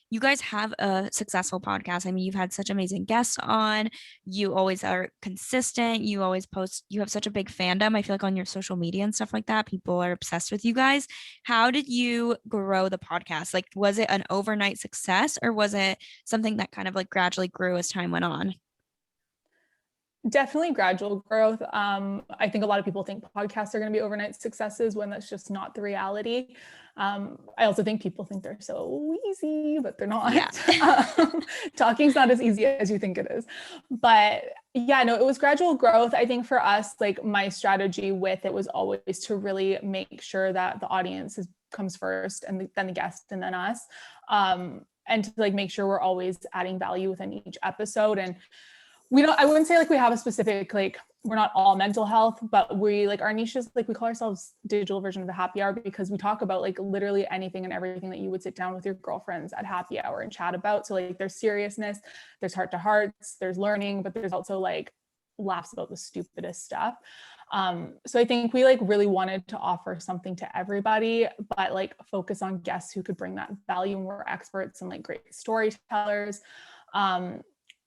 you guys have a successful podcast. I mean, you've had such amazing guests on. You always are consistent. You always post. You have such a big fandom. I feel like on your social media and stuff like that, people are obsessed with you guys. How did you grow the podcast? Like, was it an overnight success or was it something that kind of like gradually grew as time went on? Definitely gradual growth. I think a lot of people think podcasts are going to be overnight successes when that's just not the reality. I also think people think they're so easy, but they're not. Yeah. Talking's not as easy as you think it is. But yeah, no, it was gradual growth. I think for us, like my strategy with it was always to really make sure that the audience comes first and then the guest and then us. And to like make sure we're always adding value within each episode. And I wouldn't say like we have a specific, like we're not all mental health, but we like our niche is like we call ourselves digital version of the happy hour because we talk about like literally anything and everything that you would sit down with your girlfriends at happy hour and chat about. So like there's seriousness, there's heart to hearts, there's learning, but there's also like laughs about the stupidest stuff. So I think we like really wanted to offer something to everybody, but like focus on guests who could bring that value, and we're experts and like great storytellers.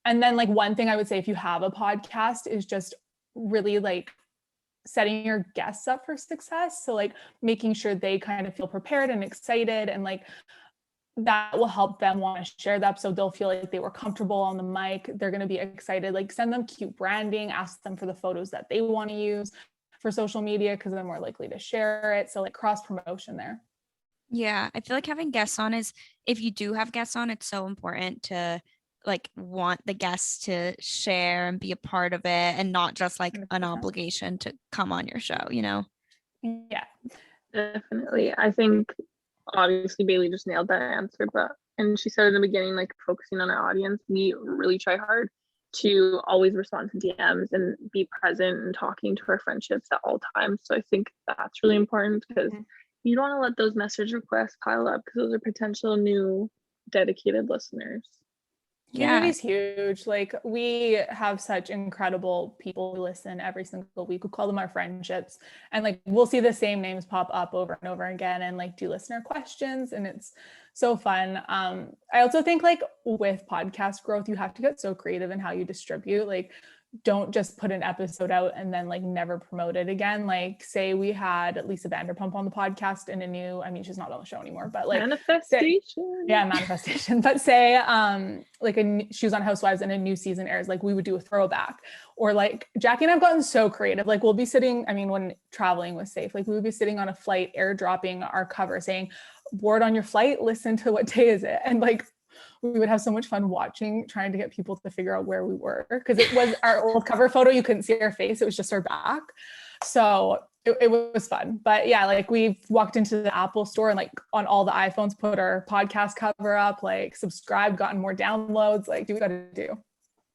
And then like one thing I would say if you have a podcast is just really like setting your guests up for success. So like making sure they kind of feel prepared and excited, and like that will help them want to share the episode. They'll feel like they were comfortable on the mic. They're going to be excited. Like send them cute branding, ask them for the photos that they want to use for social media because they're more likely to share it. So like cross promotion there. Yeah, I feel like having guests on is, if you do have guests on, it's so important to like want the guests to share and be a part of it and not just like an 100%. obligation to come on your show, you know? Yeah. Definitely. I think obviously Bailey just nailed that answer, but and she said in the beginning, like focusing on our audience, we really try hard to always respond to DMs and be present and talking to our friendships at all times. So I think that's really important because you don't want to let those message requests pile up because those are potential new dedicated listeners. Yeah. Community's huge. Like we have such incredible people who listen every single week. We call them our friendships. And like we'll see the same names pop up over and over again and like do listener questions. And it's so fun. I also think like with podcast growth, you have to get so creative in how you distribute. Like don't just put an episode out and then like never promote it again. Like say we had Lisa Vanderpump on the podcast in a new, I mean, she's not on the show anymore, but like manifestation. Manifestation. But say like she was on Housewives and a new season airs, like we would do a throwback. Or like Jackie and I've gotten so creative. Like we'll be sitting, I mean, when traveling was safe, like we would be sitting on a flight airdropping our cover saying, board on your flight, listen to what day is it? And like we would have so much fun trying to get people to figure out where we were because it was our old cover photo. You couldn't see our face. It was just our back. So it was fun. But yeah, like we've walked into the Apple store and like on all the iPhones, put our podcast cover up, like subscribed, gotten more downloads, like do what we got to do.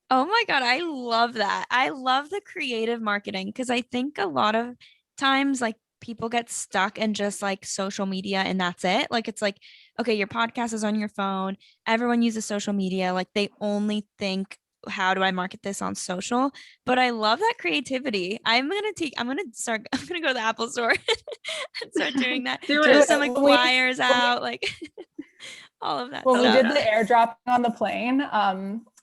Oh my God, I love that. I love the creative marketing because I think a lot of times like people get stuck in just like social media and that's it. Like it's like, okay, your podcast is on your phone. Everyone uses social media. Like they only think, how do I market this on social? But I love that creativity. I'm gonna I'm gonna go to the Apple store and start doing that. Do Get it. some like flyers out, like all of that When stuff. we did the airdrop on the plane,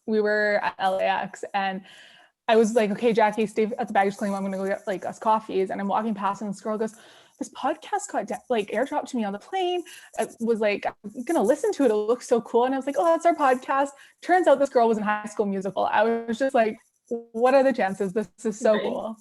we were at LAX and I was like, okay, Jackie, stay at the baggage claim. I'm going to go get like us coffees. And I'm walking past and this girl goes, this podcast got like airdropped to me on the plane. I was like, I'm going to listen to it. It looks so cool. And I was like, oh, that's our podcast. Turns out this girl was in High School Musical. I was just like, what are the chances? This is so cool.